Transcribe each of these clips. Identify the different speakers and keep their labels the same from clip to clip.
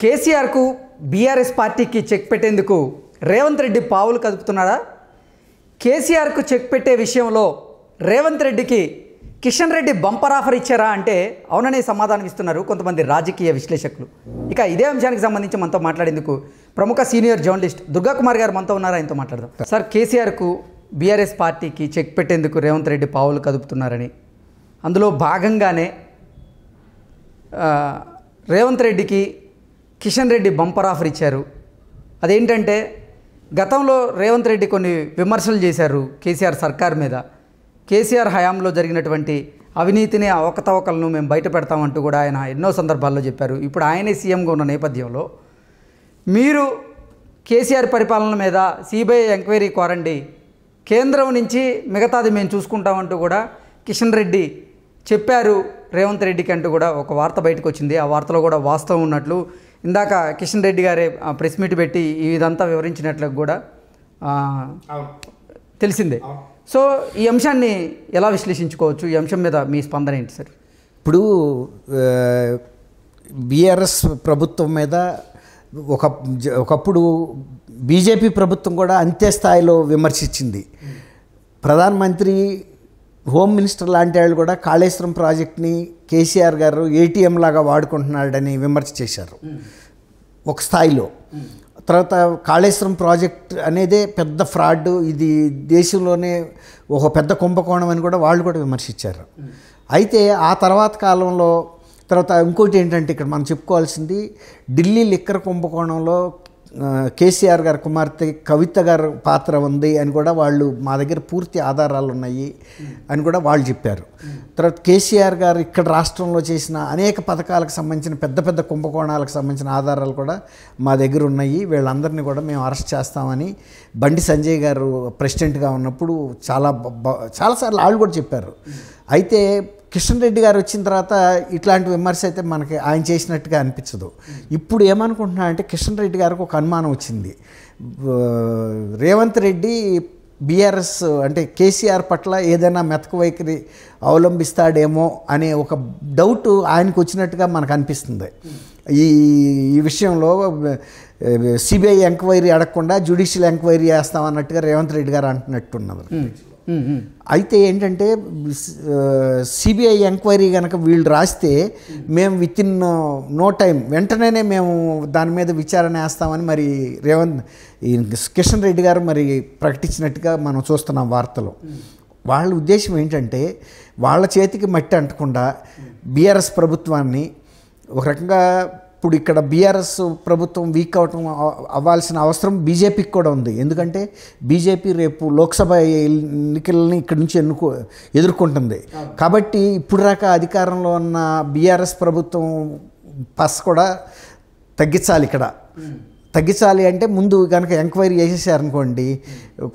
Speaker 1: కేసీఆర్కు బీఆర్ఎస్ పార్టీకి చెక్ పెట్టేందుకు రేవంత్ రెడ్డి పావులు కదుపుతున్నాడా? కేసీఆర్కు చెక్ పెట్టే విషయంలో రేవంత్ రెడ్డికి కిషన్ రెడ్డి బంపర్ ఆఫర్ ఇచ్చారా అంటే అవుననే సమాధానం ఇస్తున్నారు కొంతమంది రాజకీయ విశ్లేషకులు. ఇక ఇదే అంశానికి సంబంధించి మనతో మాట్లాడేందుకు ప్రముఖ సీనియర్ జర్నలిస్ట్ దుర్గా కుమార్ గారు మనతో ఉన్నారు. ఆయనతో మాట్లాడదాం. సార్, కేసీఆర్కు బీఆర్ఎస్ పార్టీకి చెక్ పెట్టేందుకు రేవంత్ రెడ్డి పావులు కదుపుతున్నారని, అందులో భాగంగానే రేవంత్ రెడ్డికి కిషన్ రెడ్డి బంపర్ ఆఫర్ ఇచ్చారు. అదేంటంటే గతంలో రేవంత్ రెడ్డి కొన్ని విమర్శలు చేశారు కేసీఆర్ సర్కార్ మీద. కేసీఆర్ హయాంలో జరిగినటువంటి అవినీతిని, అవకతవకలను మేము బయట పెడతామంటూ కూడా ఆయన ఎన్నో సందర్భాల్లో చెప్పారు. ఇప్పుడు ఆయనే సీఎంగా ఉన్న నేపథ్యంలో మీరు కేసీఆర్ పరిపాలన మీద సిబిఐ ఎంక్వైరీ కోరండి, కేంద్రం నుంచి మిగతాది మేము చూసుకుంటామంటూ కూడా కిషన్ రెడ్డి చెప్పారు రేవంత్ రెడ్డికి అంటూ కూడా ఒక వార్త బయటకు వచ్చింది. ఆ వార్తలో కూడా వాస్తవం ఉన్నట్లు ఇందాక కిషన్ రెడ్డి గారే ప్రెస్ మీట్ పెట్టి ఇదంతా వివరించినట్లు కూడా తెలిసిందే. సో ఈ అంశాన్ని ఎలా విశ్లేషించుకోవచ్చు? ఈ అంశం మీద మీ స్పందన ఏంటి సార్?
Speaker 2: ఇప్పుడు బీఆర్ఎస్ ప్రభుత్వం మీద ఒకప్పుడు బీజేపీ ప్రభుత్వం కూడా అంతే స్థాయిలో విమర్శించింది. ప్రధానమంత్రి, హోమ్ మినిస్టర్ లాంటి వాళ్ళు కూడా కాళేశ్వరం ప్రాజెక్ట్ని కేసీఆర్ గారు ఏటీఎం లాగా వాడుకుంటున్నాడని విమర్శ చేశారు ఒక స్థాయిలో. తర్వాత కాళేశ్వరం ప్రాజెక్ట్ అనేదే పెద్ద ఫ్రాడ్, ఇది దేశంలోనే ఒక పెద్ద కుంభకోణం అని కూడా వాళ్ళు కూడా విమర్శించారు. అయితే ఆ తర్వాత కాలంలో ఇంకోటి ఏంటంటే ఇక్కడ మనం చెప్పుకోవాల్సింది, ఢిల్లీ లిక్కర్ కుంభకోణంలో కేసీఆర్ గారి కుమార్తె కవిత గారి పాత్ర ఉంది అని కూడా వాళ్ళు, మా దగ్గర పూర్తి ఆధారాలు ఉన్నాయి అని కూడా వాళ్ళు చెప్పారు. తర్వాత కేసీఆర్ గారు ఇక్కడ రాష్ట్రంలో చేసిన అనేక పథకాలకు సంబంధించిన పెద్ద పెద్ద కుంభకోణాలకు సంబంధించిన ఆధారాలు కూడా మా దగ్గర ఉన్నాయి, వీళ్ళందరినీ కూడా మేము అరెస్ట్ చేస్తామని బండి సంజయ్ గారు ప్రెసిడెంట్గా ఉన్నప్పుడు చాలాసార్లు వాళ్ళు కూడా చెప్పారు. అయితే కిషన్ రెడ్డి గారు వచ్చిన తర్వాత ఇట్లాంటి విమర్శ అయితే మనకి ఆయన చేసినట్టుగా అనిపించదు. ఇప్పుడు ఏమనుకుంటున్నా అంటే కిషన్ రెడ్డి గారికి ఒక అనుమానం వచ్చింది, రేవంత్ రెడ్డి బీఆర్ఎస్ అంటే కేసీఆర్ పట్ల ఏదైనా మెతక వైఖరి అవలంబిస్తాడేమో అనే ఒక డౌట్ ఆయనకు వచ్చినట్టుగా మనకు అనిపిస్తుంది. ఈ విషయంలో సిబిఐ ఎంక్వైరీ అడగకుండా జ్యుడిషియల్ ఎంక్వైరీ చేస్తామన్నట్టుగా రేవంత్ రెడ్డి గారు అంటున్నట్టున్నది. అయితే ఏంటంటే సిబిఐ ఎంక్వైరీ కనుక వీళ్ళు రాస్తే మేము విత్ ఇన్ నో టైం వెంటనే మేము దాని మీద విచారణ వేస్తామని మరి కిషన్ రెడ్డి గారు మరి ప్రకటించినట్టుగా మనం చూస్తున్నాం వార్తలు. వాళ్ళ ఉద్దేశం ఏంటంటే వాళ్ళ చేతికి మట్టి అంటకుండా బీఆర్ఎస్ ప్రభుత్వాన్ని ఒక రకంగా, ఇప్పుడు ఇక్కడ బీఆర్ఎస్ ప్రభుత్వం వీక్ అవ్వాల్సిన అవసరం బీజేపీకి కూడా ఉంది. ఎందుకంటే బీజేపీ రేపు లోక్సభ ఎన్నికలని ఇక్కడి నుంచి ఎదుర్కొంటుంది. కాబట్టి ఇప్పుడు దాకా అధికారంలో ఉన్న బీఆర్ఎస్ ప్రభుత్వం పస్ కూడా తగ్గించాలి అంటే ముందు కనుక ఎంక్వైరీ చేసేసారనుకోండి,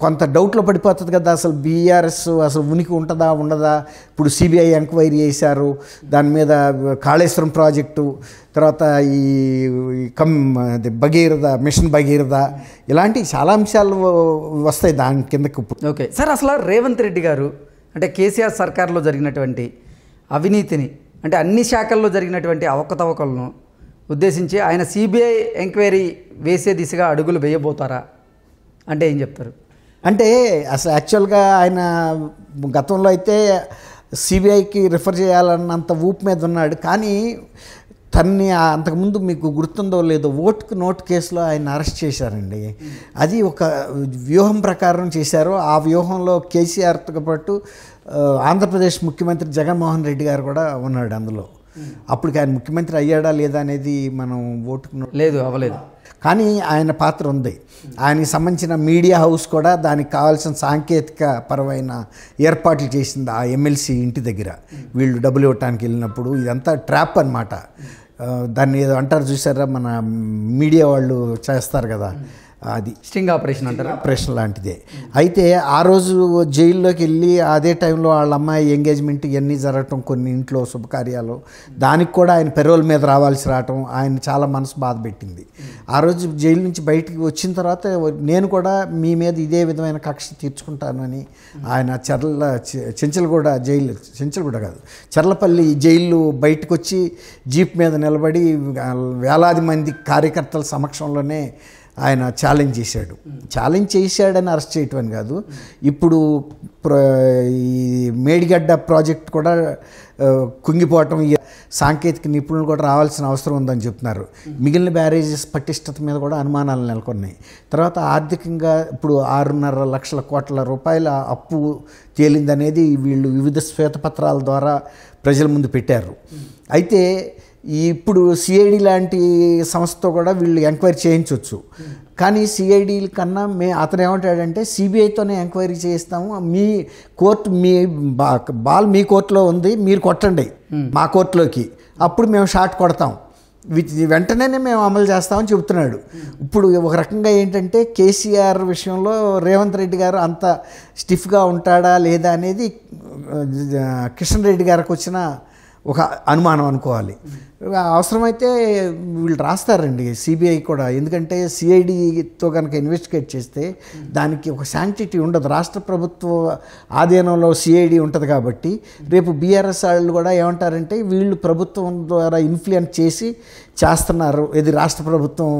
Speaker 2: కొంత డౌట్లో పడిపోతుంది కదా, అసలు బీఆర్ఎస్ అసలు ఉనికి ఉంటుందా ఉండదా. ఇప్పుడు సిబిఐ ఎంక్వైరీ చేశారు దాని మీద, కాళేశ్వరం ప్రాజెక్టు, తర్వాత ఈ మిషన్ భగీరథ, ఇలాంటి చాలా అంశాలు వస్తాయి దాని కిందకు.
Speaker 1: ఓకే సార్, అసలు రేవంత్ రెడ్డి గారు అంటే కేసీఆర్ సర్కార్లో జరిగినటువంటి అవినీతిని, అంటే అన్ని శాఖల్లో జరిగినటువంటి అవకతవకలను ఉద్దేశించి ఆయన సిబిఐ ఎంక్వైరీ వేసే దిశగా అడుగులు వేయబోతారా అంటే ఏం చెప్తారు?
Speaker 2: అంటే అసలు యాక్చువల్గా ఆయన గతంలో అయితే సిబిఐకి రిఫర్ చేయాలన్నంత ఊపు మీద ఉన్నాడు. కానీ తన్ని అంతకుముందు మీకు గుర్తుందో లేదో ఓటుకు నోటు కేసులో ఆయన అరెస్ట్ చేశారండి. అది ఒక వ్యూహం ప్రకారం చేశారు. ఆ వ్యూహంలో కేసీఆర్తో పాటు ఆంధ్రప్రదేశ్ ముఖ్యమంత్రి జగన్మోహన్ రెడ్డి గారు కూడా ఉన్నాడు అందులో. అప్పటికి ఆయన ముఖ్యమంత్రి అయ్యాడా లేదా అనేది మనం
Speaker 1: అవ్వలేదు,
Speaker 2: కానీ ఆయన పాత్ర ఉంది. ఆయనకి సంబంధించిన మీడియా హౌస్ కూడా దానికి కావాల్సిన సాంకేతిక పరమైన ఏర్పాట్లు చేసింది ఆ ఎమ్మెల్సీ ఇంటి దగ్గర. వీళ్ళు డబ్బులు ఇవ్వటానికి వెళ్ళినప్పుడు ఇదంతా ట్రాప్ అన్నమాట. దాన్ని ఏదో అంటారు చూసారా, మన మీడియా వాళ్ళు చేస్తారు కదా, అది
Speaker 1: స్టింగ్ ఆపరేషన్ అంటారా?
Speaker 2: ఆపరేషన్ లాంటిదే. అయితే ఆ రోజు జైల్లోకి వెళ్ళి అదే టైంలో వాళ్ళ అమ్మాయి ఎంగేజ్మెంట్ ఇవన్నీ జరగటం, కొన్ని ఇంట్లో శుభకార్యాలు, దానికి కూడా ఆయన పెరోల్ మీద రావాల్సి రావటం ఆయన చాలా మనసు బాధ పెట్టింది. ఆ రోజు జైలు నుంచి బయటికి వచ్చిన తర్వాత నేను కూడా మీ మీద ఇదే విధమైన కక్ష తీర్చుకుంటాను అని ఆయన చెంచల్గూడ జైలు, చెంచల్గూడ కాదు చర్లపల్లి జైలు బయటకు వచ్చి జీప్ మీద నిలబడి వేలాది మంది కార్యకర్తల సమక్షంలోనే ఆయన ఛాలెంజ్ చేశాడని అరెస్ట్ చేయటం అని కాదు. ఇప్పుడు ఈ మేడిగడ్డ ప్రాజెక్ట్ కూడా కుంగిపోవటం, సాంకేతిక నిపుణులు కూడా రావాల్సిన అవసరం ఉందని చెప్తున్నారు. మిగిలిన బ్యారేజెస్ పటిష్టత మీద కూడా అనుమానాలు నెలకొన్నాయి. తర్వాత ఆర్థికంగా ఇప్పుడు 6.5 లక్షల కోట్ల రూపాయల అప్పు తేలిందనేది వీళ్ళు వివిధ శ్వేతపత్రాల ద్వారా ప్రజల ముందు పెట్టారు. అయితే ఇప్పుడు సిఐడి లాంటి సంస్థతో కూడా వీళ్ళు ఎంక్వైరీ చేయించవచ్చు. కానీ సిఐడి కన్నా అతను ఏమంటాడంటే సిబిఐతోనే ఎంక్వైరీ చేయిస్తాము, మీ కోర్టు మీ బాల్ మీ కోర్టులో ఉంది, మీరు కొట్టండి మా కోర్టులోకి, అప్పుడు మేము షాట్ కొడతాం, వెంటనే మేము అమలు చేస్తామని చెబుతున్నాడు. ఇప్పుడు ఒక రకంగా ఏంటంటే కేసీఆర్ విషయంలో రేవంత్ రెడ్డి గారు అంత స్టిఫ్గా ఉంటాడా లేదా అనేది కిషన్ రెడ్డి గారికి వచ్చిన ఒక అనుమానం అనుకోవాలి. అవసరమైతే వీళ్ళు రాస్తారండి సిబిఐ కూడా, ఎందుకంటే సిఐడితో కనుక ఇన్వెస్టిగేట్ చేస్తే దానికి ఒక శాంక్టిటీ ఉండదు. రాష్ట్ర ప్రభుత్వ ఆధీనంలో సిఐడి ఉంటుంది కాబట్టి రేపు బీఆర్ఎస్ వాళ్ళు కూడా ఏమంటారంటే వీళ్ళు ప్రభుత్వం ద్వారా ఇన్ఫ్లుయెన్స్ చేసి చేస్తున్నారు, ఇది రాష్ట్ర ప్రభుత్వం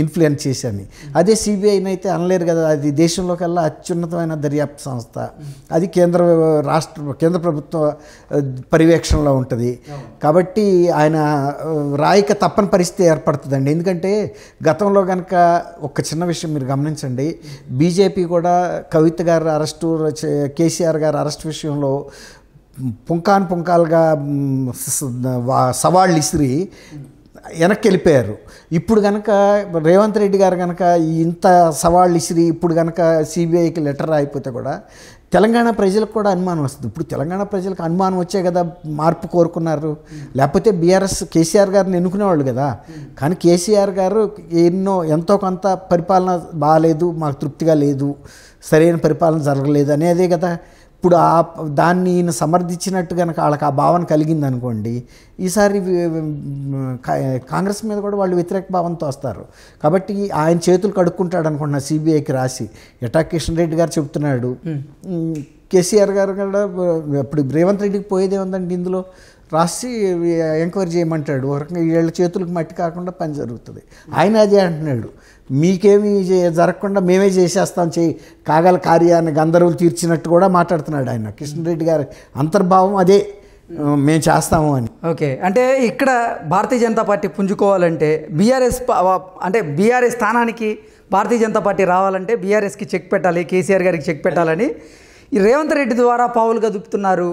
Speaker 2: ఇన్ఫ్లుయెన్స్ చేసి అని. అదే సిబిఐని అయితే అనలేరు కదా, అది దేశంలో కల్లా అత్యున్నతమైన దర్యాప్తు సంస్థ, అది కేంద్ర ప్రభుత్వ పర్యవేక్షణలో ఉంటుంది. కాబట్టి ఆయన రాయిక తప్పని పరిస్థితి ఏర్పడుతుందండి. ఎందుకంటే గతంలో కనుక ఒక చిన్న విషయం మీరు గమనించండి, బీజేపీ కూడా కవిత గారి అరెస్టు, కేసీఆర్ గారి అరెస్ట్ విషయంలో పుంకాలుగా సవాళ్ళు ఇసిరి వెనక్కి వెళ్ళిపోయారు. ఇప్పుడు కనుక రేవంత్ రెడ్డి గారు కనుక ఇంత సవాళ్ళు ఇసిరి ఇప్పుడు కనుక సిబిఐకి లెటర్ అయిపోతే కూడా తెలంగాణ ప్రజలకు కూడా అనుమానం వస్తుంది. ఇప్పుడు తెలంగాణ ప్రజలకు అనుమానం వచ్చే కదా మార్పు కోరుకున్నారు, లేకపోతే బీఆర్ఎస్ కేసీఆర్ గారిని ఎన్నుకునేవాళ్ళు కదా. కానీ కేసీఆర్ గారు ఎంతో కొంత పరిపాలన బాగాలేదు, మాకు తృప్తిగా లేదు, సరైన పరిపాలన జరగలేదు అనేదే కదా. ఇప్పుడు దాన్ని ఈయన సమర్థించినట్టు కనుక వాళ్ళకి ఆ భావన కలిగింది అనుకోండి, ఈసారి కాంగ్రెస్ మీద కూడా వాళ్ళు వ్యతిరేక భావంతో వస్తారు. కాబట్టి ఆయన చేతులు కడుక్కుంటాడు అనుకుంటున్నా సిబిఐకి రాసి. ఎటా కిషన్ రెడ్డి గారు చెప్తున్నాడు, కేసీఆర్ గారు కూడా ఇప్పుడు రేవంత్ రెడ్డికి పోయేదే ఉందండి, ఇందులో రాసి ఎంక్వైరీ చేయమంటాడు. ఒక రకంగా వీళ్ళ చేతులకు మట్టి కాకుండా పని జరుగుతుంది. ఆయన అదే అంటున్నాడు, మీకేమీ జరగకుండా మేమే చేసేస్తాం, కాగల కార్యాన్ని గంధర్వులు తీర్చినట్టు కూడా మాట్లాడుతున్నాడు ఆయన. కిషన్ రెడ్డి గారి అంతర్భావం అదే, మేము చేస్తాము అని.
Speaker 1: ఓకే, అంటే ఇక్కడ భారతీయ జనతా పార్టీ పుంజుకోవాలంటే బీఆర్ఎస్ స్థానానికి భారతీయ జనతా పార్టీ రావాలంటే బీఆర్ఎస్కి చెక్ పెట్టాలి, కేసీఆర్ గారికి చెక్ పెట్టాలని ఈ రేవంత్ రెడ్డి ద్వారా పావులుగా దుప్పుతున్నారు.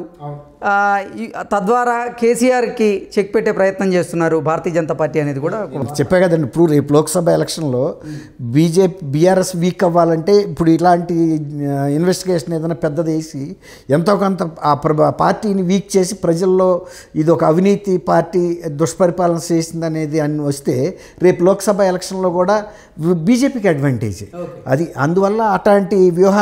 Speaker 1: తద్వారా కేసీఆర్కి చెక్ పెట్టే ప్రయత్నం చేస్తున్నారు భారతీయ జనతా పార్టీ అనేది కూడా
Speaker 2: చెప్పే కదండి. ఇప్పుడు రేపు లోక్సభ ఎలక్షన్లో బీఆర్ఎస్ వీక్ అవ్వాలంటే ఇప్పుడు ఇలాంటి ఇన్వెస్టిగేషన్ ఏదైనా పెద్దది వేసి ఎంతో కొంత ఆ పార్టీని వీక్ చేసి ప్రజల్లో ఇది ఒక అవినీతి పార్టీ దుష్పరిపాలన చేసిందనేది అని వస్తే రేపు లోక్సభ ఎలక్షన్లో కూడా బీజేపీకి అడ్వాంటేజ్ అది. అందువల్ల అట్లాంటి వ్యూహం